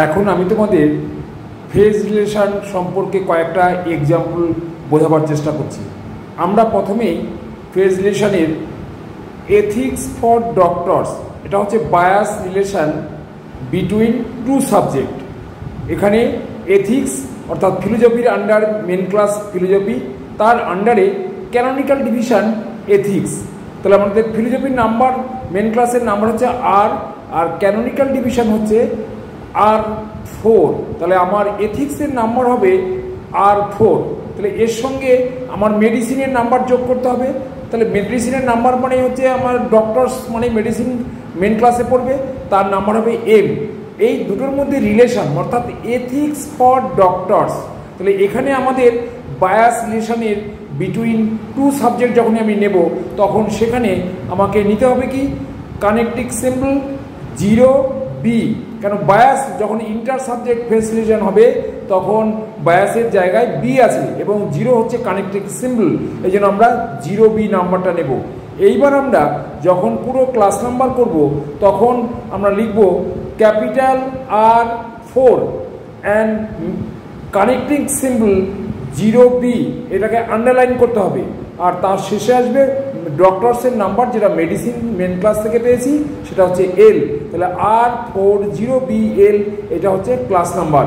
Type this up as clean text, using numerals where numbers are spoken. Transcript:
এখন আমি তোমাদের ফেজ রিলেশন সম্পর্কে কয়েকটা এক্সাম্পল বোঝাবার চেষ্টা করছি। আমরা প্রথমেই ফেজ রিলেশনের এথিক্স ফর ডক্টরস, এটা হচ্ছে bias relation between two subject. এখানে এথিক্স অর্থাৎ ফিলোজফির আন্ডার মেন ক্লাস ফিলোজফি, তার আন্ডারে ক্যানোনিক্যাল ডিভিশন এথিক্স। তাহলে আমাদের ফিলোজফির নাম্বার মেন ক্লাসের নাম্বার হচ্ছে আর ক্যানোনিক্যাল ডিভিশন হচ্ছে R4। তাহলে আমার এথিক্সের নাম্বার হবে R4। তাহলে এর সঙ্গে আমার মেডিসিনের নাম্বার যোগ করতে হবে। তাহলে মেডিসিনের নাম্বার মানে হচ্ছে আমার ডক্টরস মানে মেডিসিন মেন ক্লাসে পড়বে, তার নাম্বার হবে M। এই দুটোর মধ্যে রিলেশন অর্থাৎ এথিক্স ফর ডক্টরস। তাহলে এখানে আমাদের বায়াস রিলেশনের বিটুইন টু সাবজেক্ট যখনই আমি নেব, তখন সেখানে আমাকে নিতে হবে কি কানেক্টিং সিম্বল 0B। কেন বায়াস যখন ইন্টার সাবজেক্ট ফেজ রিলেশন হবে তখন বায়াসের জায়গায় B আছে এবং 0 হচ্ছে কানেক্টিং সিম্বল, এই জন্য আমরা 0B নাম্বারটা নেব। এইবার আমরা যখন পুরো ক্লাস নাম্বার করব তখন আমরা লিখব capital R4 and connecting symbol 0B, এটাকে আন্ডারলাইন করতে হবে। আর তার শেষে আসবে ডক্টরসের নাম্বার, যেটা মেডিসিন মেন ক্লাস থেকে পেয়েছি, সেটা হচ্ছে L। তাহলে R40BL এটা হচ্ছে ক্লাস নাম্বার।